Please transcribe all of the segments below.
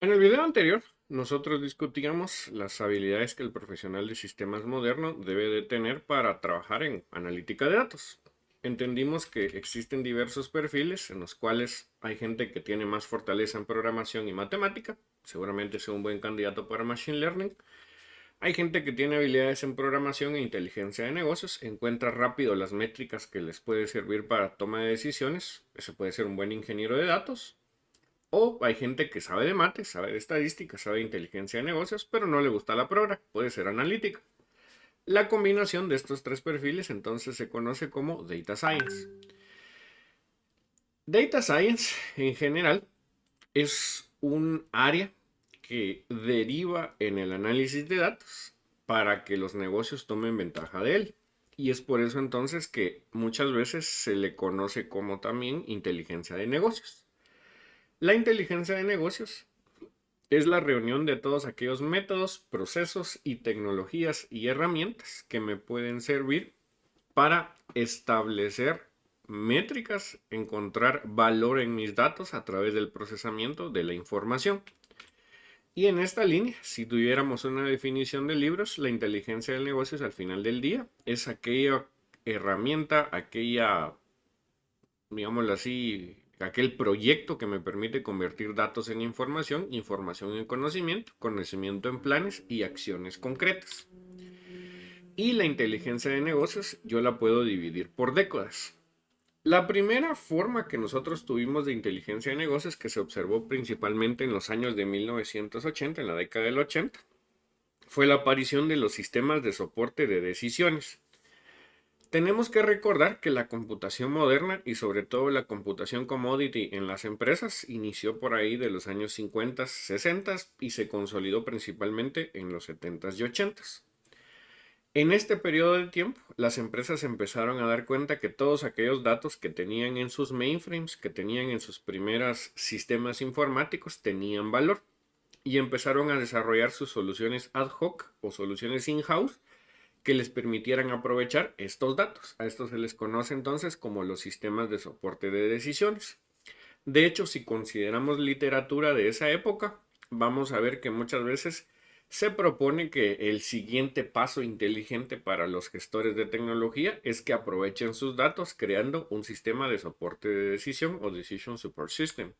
En el video anterior, nosotros discutíamos las habilidades que el profesional de sistemas moderno debe de tener para trabajar en analítica de datos. Entendimos que existen diversos perfiles en los cuales hay gente que tiene más fortaleza en programación y matemática, seguramente sea un buen candidato para Machine Learning. Hay gente que tiene habilidades en programación e inteligencia de negocios, encuentra rápido las métricas que les puede servir para toma de decisiones, ese puede ser un buen ingeniero de datos. O hay gente que sabe de mates, sabe de estadística, sabe de inteligencia de negocios, pero no le gusta la programación, puede ser analítica. La combinación de estos tres perfiles entonces se conoce como Data Science. Data Science en general es un área que deriva en el análisis de datos para que los negocios tomen ventaja de él. Y es por eso entonces que muchas veces se le conoce como también inteligencia de negocios. La inteligencia de negocios es la reunión de todos aquellos métodos, procesos y tecnologías y herramientas que me pueden servir para establecer métricas, encontrar valor en mis datos a través del procesamiento de la información. Y en esta línea, si tuviéramos una definición de libros, la inteligencia del negocio al final del día es aquella herramienta, aquella, digámoslo así, aquel proyecto que me permite convertir datos en información, información en conocimiento, conocimiento en planes y acciones concretas. Y la inteligencia de negocios yo la puedo dividir por décadas. La primera forma que nosotros tuvimos de inteligencia de negocios, que se observó principalmente en los años de 1980, en la década del 80, fue la aparición de los sistemas de soporte de decisiones. Tenemos que recordar que la computación moderna y sobre todo la computación commodity en las empresas inició por ahí de los años 50, 60 y se consolidó principalmente en los 70 y 80. En este periodo de tiempo, las empresas empezaron a dar cuenta que todos aquellos datos que tenían en sus mainframes, que tenían en sus primeros sistemas informáticos, tenían valor y empezaron a desarrollar sus soluciones ad hoc o soluciones in-house que les permitieran aprovechar estos datos. A estos se les conoce entonces como los sistemas de soporte de decisiones. De hecho, si consideramos literatura de esa época, vamos a ver que muchas veces se propone que el siguiente paso inteligente para los gestores de tecnología es que aprovechen sus datos creando un sistema de soporte de decisión o Decision Support System.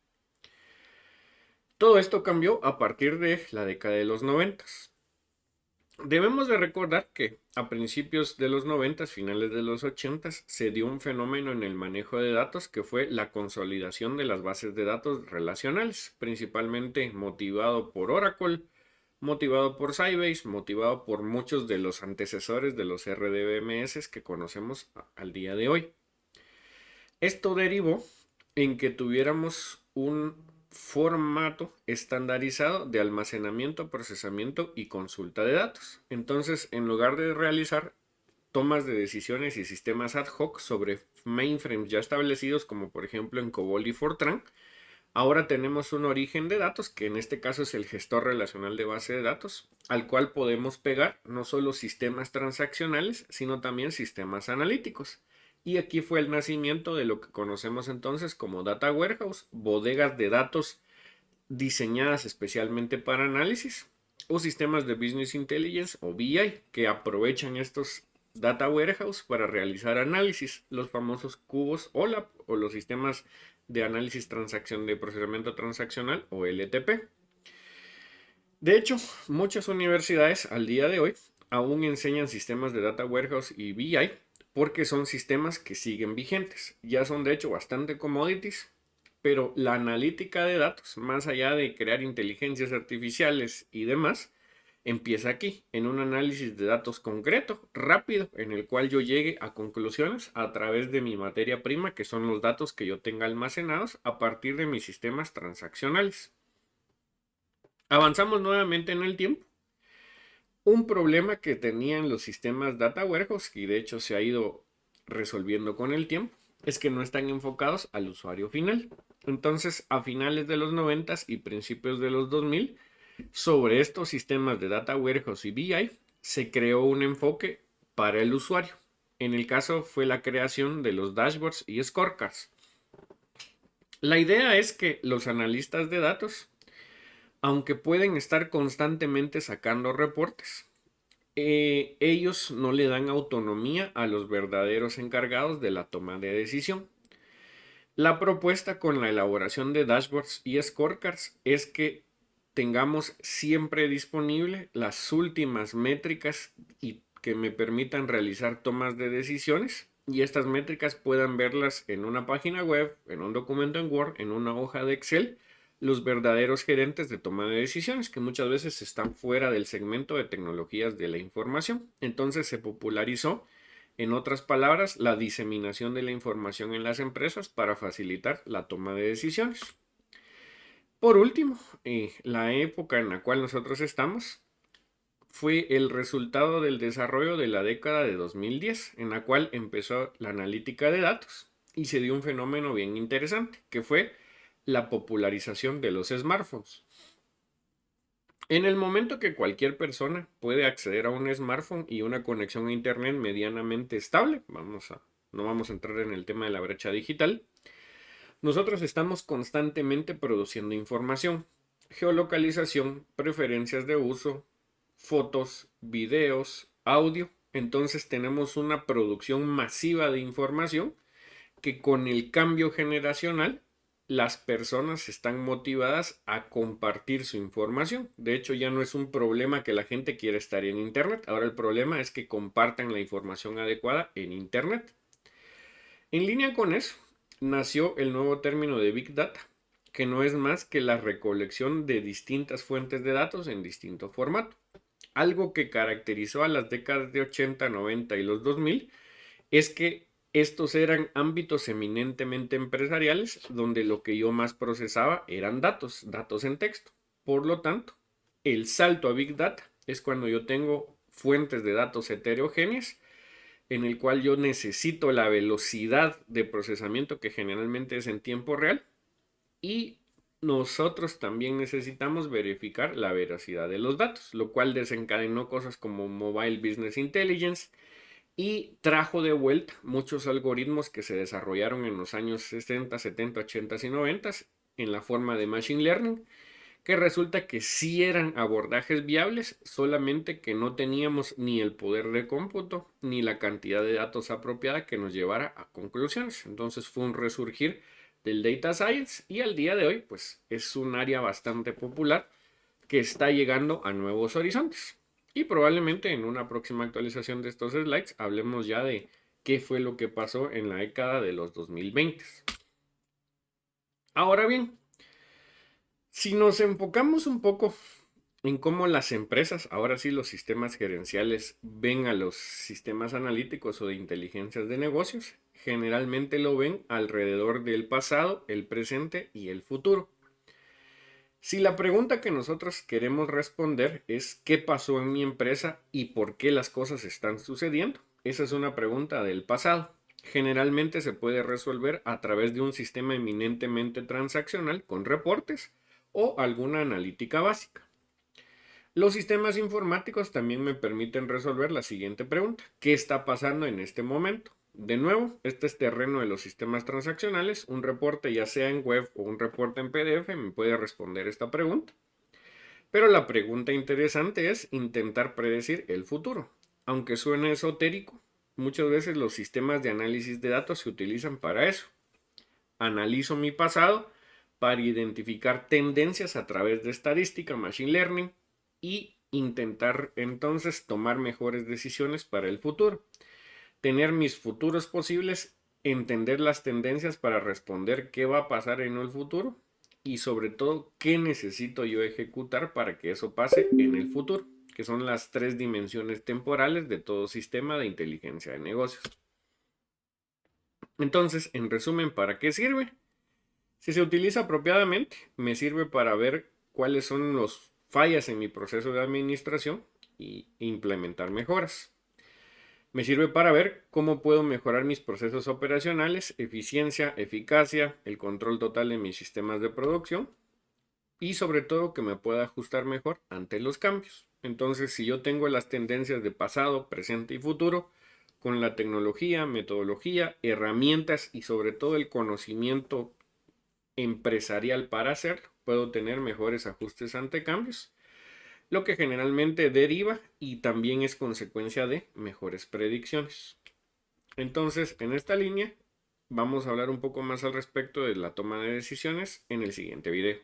Todo esto cambió a partir de la década de los 90. Debemos de recordar que a principios de los 90, finales de los 80, se dio un fenómeno en el manejo de datos que fue la consolidación de las bases de datos relacionales, principalmente motivado por Oracle, motivado por Sybase, motivado por muchos de los antecesores de los RDBMS que conocemos al día de hoy. Esto derivó en que tuviéramos un formato estandarizado de almacenamiento, procesamiento y consulta de datos. Entonces, en lugar de realizar tomas de decisiones y sistemas ad hoc sobre mainframes ya establecidos, como por ejemplo en COBOL y Fortran, ahora tenemos un origen de datos, que en este caso es el gestor relacional de base de datos, al cual podemos pegar no solo sistemas transaccionales, sino también sistemas analíticos. Y aquí fue el nacimiento de lo que conocemos entonces como Data Warehouse, bodegas de datos diseñadas especialmente para análisis, o sistemas de Business Intelligence o BI, que aprovechan estos Data Warehouse para realizar análisis, los famosos cubos OLAP o los sistemas de análisis de procesamiento transaccional o LTP. De hecho, muchas universidades al día de hoy aún enseñan sistemas de Data Warehouse y BI porque son sistemas que siguen vigentes. Ya son de hecho bastante commodities, pero la analítica de datos, más allá de crear inteligencias artificiales y demás, empieza aquí, en un análisis de datos concreto, rápido, en el cual yo llegue a conclusiones a través de mi materia prima, que son los datos que yo tenga almacenados a partir de mis sistemas transaccionales. Avanzamos nuevamente en el tiempo. Un problema que tenían los sistemas Data Warehouse, y de hecho se ha ido resolviendo con el tiempo, es que no están enfocados al usuario final. Entonces, a finales de los 90 y principios de los 2000, sobre estos sistemas de Data Warehouse y BI, se creó un enfoque para el usuario. En el caso fue la creación de los dashboards y scorecards. La idea es que los analistas de datos aunque pueden estar constantemente sacando reportes, ellos no le dan autonomía a los verdaderos encargados de la toma de decisión. La propuesta con la elaboración de dashboards y scorecards es que tengamos siempre disponible las últimas métricas y que me permitan realizar tomas de decisiones, y estas métricas puedan verlas en una página web, en un documento en Word, en una hoja de Excel, los verdaderos gerentes de toma de decisiones, que muchas veces están fuera del segmento de tecnologías de la información. Entonces se popularizó, en otras palabras, la diseminación de la información en las empresas para facilitar la toma de decisiones. Por último, la época en la cual nosotros estamos fue el resultado del desarrollo de la década de 2010, en la cual empezó la analítica de datos y se dio un fenómeno bien interesante, que fue la popularización de los smartphones. En el momento que cualquier persona puede acceder a un smartphone y una conexión a internet medianamente estable, no vamos a entrar en el tema de la brecha digital, nosotros estamos constantemente produciendo información, geolocalización, preferencias de uso, fotos, videos, audio. Entonces tenemos una producción masiva de información que con el cambio generacional las personas están motivadas a compartir su información. De hecho, ya no es un problema que la gente quiera estar en Internet. Ahora el problema es que compartan la información adecuada en Internet. En línea con eso, nació el nuevo término de Big Data, que no es más que la recolección de distintas fuentes de datos en distinto formato. Algo que caracterizó a las décadas de 80, 90 y los 2000 es que estos eran ámbitos eminentemente empresariales donde lo que yo más procesaba eran datos, datos en texto. Por lo tanto, el salto a Big Data es cuando yo tengo fuentes de datos heterogéneas en el cual yo necesito la velocidad de procesamiento que generalmente es en tiempo real, y nosotros también necesitamos verificar la veracidad de los datos, lo cual desencadenó cosas como Mobile Business Intelligence y trajo de vuelta muchos algoritmos que se desarrollaron en los años 60, 70, 80 y 90 en la forma de Machine Learning, que resulta que sí eran abordajes viables, solamente que no teníamos ni el poder de cómputo ni la cantidad de datos apropiada que nos llevara a conclusiones. Entonces fue un resurgir del data science y al día de hoy pues es un área bastante popular que está llegando a nuevos horizontes. Y probablemente en una próxima actualización de estos slides hablemos ya de qué fue lo que pasó en la década de los 2020. Ahora bien, si nos enfocamos un poco en cómo las empresas, ahora sí los sistemas gerenciales, ven a los sistemas analíticos o de inteligencias de negocios, generalmente lo ven alrededor del pasado, el presente y el futuro. Si la pregunta que nosotros queremos responder es ¿qué pasó en mi empresa y por qué las cosas están sucediendo? Esa es una pregunta del pasado. Generalmente se puede resolver a través de un sistema eminentemente transaccional con reportes o alguna analítica básica. Los sistemas informáticos también me permiten resolver la siguiente pregunta: ¿qué está pasando en este momento? De nuevo, este es terreno de los sistemas transaccionales. Un reporte, ya sea en web o un reporte en PDF, me puede responder esta pregunta. Pero la pregunta interesante es intentar predecir el futuro. Aunque suene esotérico, muchas veces los sistemas de análisis de datos se utilizan para eso. Analizo mi pasado para identificar tendencias a través de estadística, machine learning, y intentar entonces tomar mejores decisiones para el futuro. Tener mis futuros posibles, entender las tendencias para responder qué va a pasar en el futuro y sobre todo qué necesito yo ejecutar para que eso pase en el futuro, que son las tres dimensiones temporales de todo sistema de inteligencia de negocios. Entonces, en resumen, ¿para qué sirve? Si se utiliza apropiadamente, me sirve para ver cuáles son las fallas en mi proceso de administración y implementar mejoras. Me sirve para ver cómo puedo mejorar mis procesos operacionales, eficiencia, eficacia, el control total de mis sistemas de producción y sobre todo que me pueda ajustar mejor ante los cambios. Entonces, si yo tengo las tendencias de pasado, presente y futuro, con la tecnología, metodología, herramientas y sobre todo el conocimiento empresarial para hacerlo, puedo tener mejores ajustes ante cambios, lo que generalmente deriva y también es consecuencia de mejores predicciones. Entonces, en esta línea, vamos a hablar un poco más al respecto de la toma de decisiones en el siguiente video.